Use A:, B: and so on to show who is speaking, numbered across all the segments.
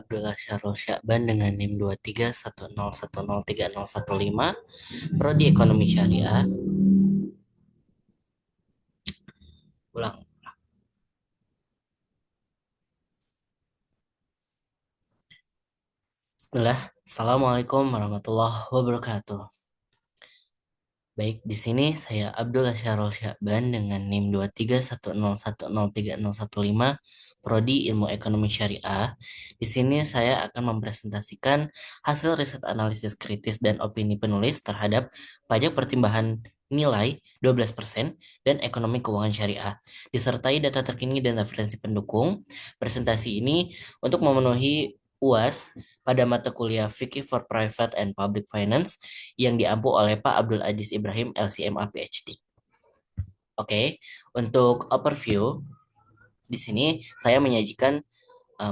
A: Abdullah Syarul Syakban dengan NIM 2310103015, Prodi Ekonomi Syariah. Ulang. Bismillah. Assalamualaikum warahmatullahi wabarakatuh. Baik, di sini saya Abdullah Syarul Syakban dengan NIM 2310103015, Prodi Ilmu Ekonomi Syariah. Di sini saya akan mempresentasikan hasil riset analisis kritis dan opini penulis terhadap pajak pertimbangan nilai 12% dan ekonomi keuangan syariah, disertai data terkini dan referensi pendukung. Presentasi ini untuk memenuhi UAS pada mata kuliah Fikih for Private and Public Finance yang diampu oleh Pak Abdul Aziz Ibrahim LCMA PhD. Oke, untuk overview di sini saya menyajikan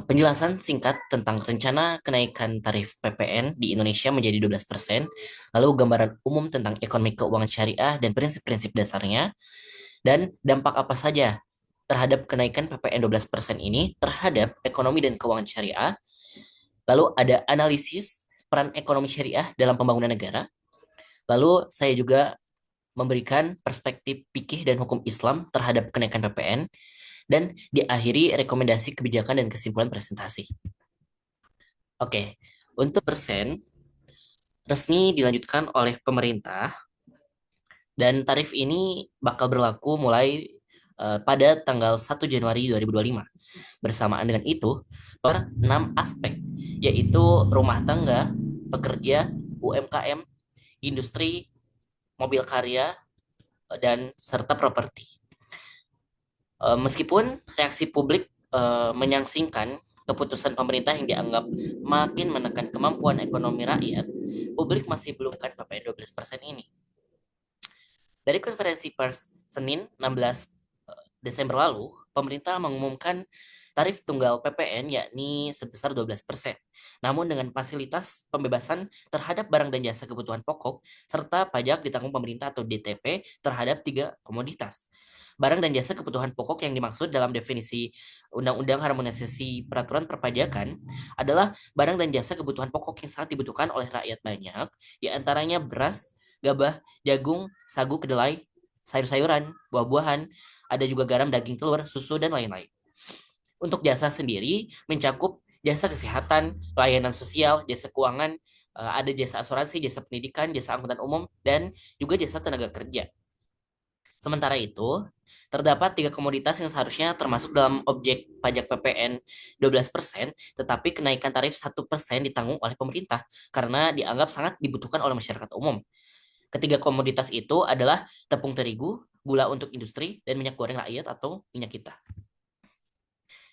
A: penjelasan singkat tentang rencana kenaikan tarif PPN di Indonesia menjadi 12%, lalu gambaran umum tentang ekonomi keuangan syariah dan prinsip-prinsip dasarnya, dan dampak apa saja terhadap kenaikan PPN 12% ini terhadap ekonomi dan keuangan syariah. Lalu ada analisis peran ekonomi syariah dalam pembangunan negara. Lalu saya juga memberikan perspektif fikih dan hukum Islam terhadap kenaikan PPN, dan diakhiri rekomendasi kebijakan dan kesimpulan presentasi. Oke, untuk persen resmi dilanjutkan oleh pemerintah dan tarif ini bakal berlaku mulai pada tanggal 1 Januari 2025. Bersamaan dengan itu, per 6 aspek, yaitu rumah tangga, pekerja, UMKM, industri, mobil karya, dan serta properti. Meskipun reaksi publik menyangsingkan keputusan pemerintah yang dianggap makin menekan kemampuan ekonomi rakyat, publik masih belum kan PPN 12% ini. Dari konferensi pers Senin 16 Desember lalu, pemerintah mengumumkan tarif tunggal PPN yakni sebesar 12%. Namun dengan fasilitas pembebasan terhadap barang dan jasa kebutuhan pokok, serta pajak ditanggung pemerintah atau DTP terhadap 3 komoditas. Barang dan jasa kebutuhan pokok yang dimaksud dalam definisi Undang-Undang Harmonisasi Peraturan Perpajakan adalah barang dan jasa kebutuhan pokok yang sangat dibutuhkan oleh rakyat banyak, di antaranya beras, gabah, jagung, sagu, kedelai, sayur-sayuran, buah-buahan, ada juga garam, daging, telur, susu, dan lain-lain. Untuk jasa sendiri mencakup jasa kesehatan, layanan sosial, jasa keuangan, ada jasa asuransi, jasa pendidikan, jasa angkutan umum, dan juga jasa tenaga kerja. Sementara itu, terdapat 3 komoditas yang seharusnya termasuk dalam objek pajak PPN 12%, tetapi kenaikan tarif 1% ditanggung oleh pemerintah karena dianggap sangat dibutuhkan oleh masyarakat umum. Ketiga komoditas itu adalah tepung terigu, gula untuk industri, dan minyak goreng rakyat atau minyak kita.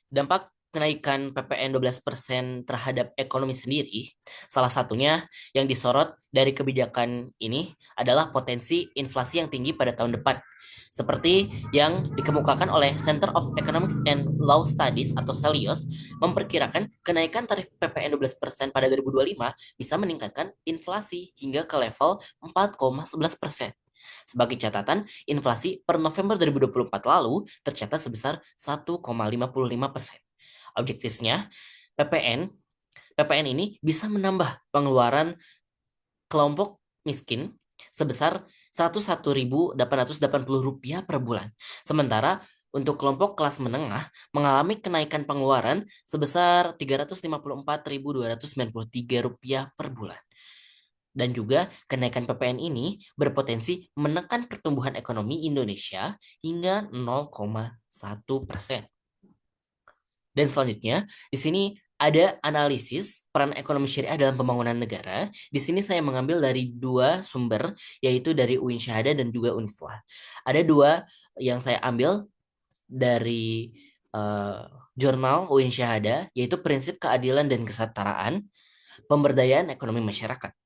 A: Dampak kenaikan PPN 12% terhadap ekonomi sendiri, salah satunya yang disorot dari kebijakan ini adalah potensi inflasi yang tinggi pada tahun depan. Seperti yang dikemukakan oleh Center of Economics and Law Studies atau CELIOS, memperkirakan kenaikan tarif PPN 12% pada 2025 bisa meningkatkan inflasi hingga ke level 4,11%. Sebagai catatan, inflasi per November 2024 lalu tercatat sebesar 1,55%. Objektifnya, PPN ini bisa menambah pengeluaran kelompok miskin sebesar Rp101.880 per bulan. Sementara untuk kelompok kelas menengah mengalami kenaikan pengeluaran sebesar Rp354.293 per bulan. Dan juga kenaikan PPN ini berpotensi menekan pertumbuhan ekonomi Indonesia hingga 0,1%. Dan selanjutnya, di sini ada analisis peran ekonomi syariah dalam pembangunan negara. Di sini saya mengambil dari 2 sumber, yaitu dari UIN Syahada dan juga Unislah. Ada 2 yang saya ambil dari jurnal UIN Syahada, yaitu Prinsip Keadilan dan Kesetaraan, Pemberdayaan Ekonomi Masyarakat.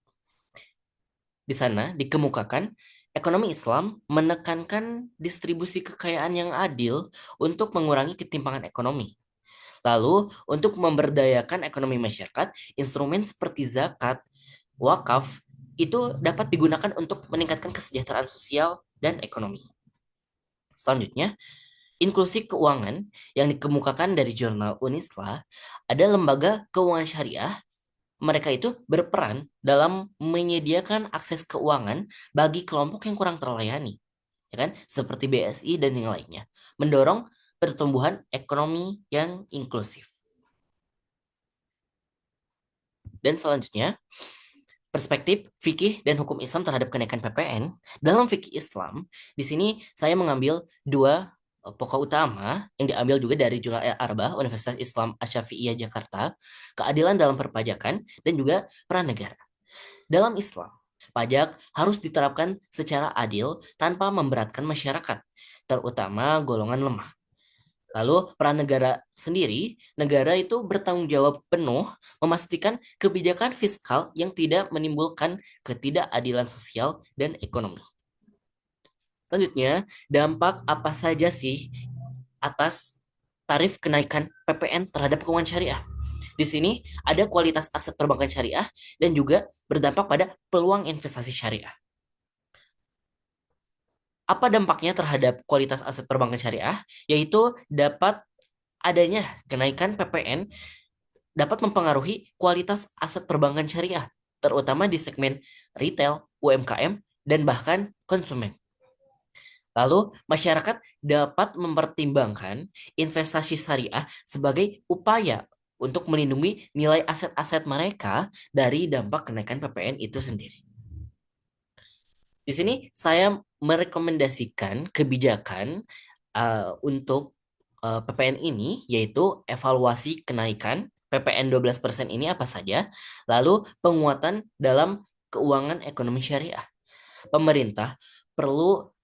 A: Di sana dikemukakan ekonomi Islam menekankan distribusi kekayaan yang adil untuk mengurangi ketimpangan ekonomi. Lalu, untuk memberdayakan ekonomi masyarakat, instrumen seperti zakat, wakaf, itu dapat digunakan untuk meningkatkan kesejahteraan sosial dan ekonomi. Selanjutnya, Inklusi keuangan yang dikemukakan dari jurnal Unisla ada lembaga keuangan syariah. Mereka itu berperan dalam menyediakan akses keuangan bagi kelompok yang kurang terlayani, ya kan? Seperti BSI dan yang lainnya, mendorong pertumbuhan ekonomi yang inklusif. Dan selanjutnya, perspektif fikih dan hukum Islam terhadap kenaikan PPN. Dalam fikih Islam, di sini saya mengambil dua pokok utama yang diambil juga dari Jurnal Al-Arba'ah Universitas Islam Asy-Syafi'iyah Jakarta, keadilan dalam perpajakan dan juga peran negara. Dalam Islam, pajak harus diterapkan secara adil tanpa memberatkan masyarakat, terutama golongan lemah. Lalu peran negara sendiri, negara itu bertanggung jawab penuh memastikan kebijakan fiskal yang tidak menimbulkan ketidakadilan sosial dan ekonomi. Selanjutnya, dampak apa saja sih atas tarif kenaikan PPN terhadap keuangan syariah? Di sini ada kualitas aset perbankan syariah dan juga berdampak pada peluang investasi syariah. Apa dampaknya terhadap kualitas aset perbankan syariah? Yaitu dapat adanya kenaikan PPN dapat mempengaruhi kualitas aset perbankan syariah, terutama di segmen retail, UMKM, dan bahkan konsumen. Lalu, masyarakat dapat mempertimbangkan investasi syariah sebagai upaya untuk melindungi nilai aset-aset mereka dari dampak kenaikan PPN itu sendiri. Di sini saya merekomendasikan kebijakan untuk PPN ini, yaitu evaluasi kenaikan PPN 12% ini apa saja, lalu penguatan dalam keuangan ekonomi syariah. Pemerintah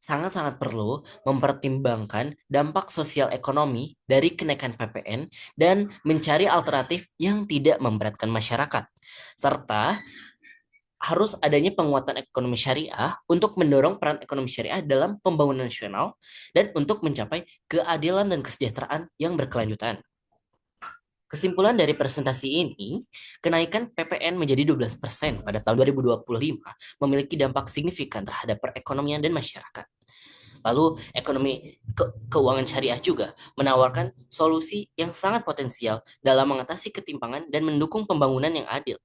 A: sangat-sangat perlu mempertimbangkan dampak sosial ekonomi dari kenaikan PPN dan mencari alternatif yang tidak memberatkan masyarakat, serta harus adanya penguatan ekonomi syariah untuk mendorong peran ekonomi syariah dalam pembangunan nasional dan untuk mencapai keadilan dan kesejahteraan yang berkelanjutan. Kesimpulan dari presentasi ini, kenaikan PPN menjadi 12% pada tahun 2025 memiliki dampak signifikan terhadap perekonomian dan masyarakat. Lalu ekonomi keuangan syariah juga menawarkan solusi yang sangat potensial dalam mengatasi ketimpangan dan mendukung pembangunan yang adil.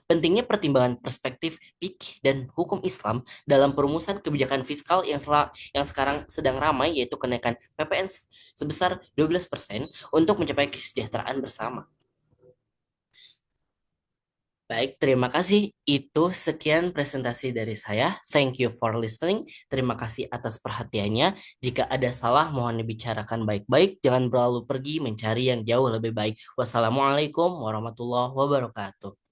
A: Pentingnya pertimbangan perspektif fikih dan hukum Islam dalam perumusan kebijakan fiskal yang sekarang sedang ramai, yaitu kenaikan PPN sebesar 12% untuk mencapai kesejahteraan bersama. Baik, terima kasih. Itu sekian presentasi dari saya. Thank you for listening. Terima kasih atas perhatiannya. Jika ada salah, mohon dibicarakan baik-baik. Jangan berlalu pergi mencari yang jauh lebih baik. Wassalamualaikum warahmatullahi wabarakatuh.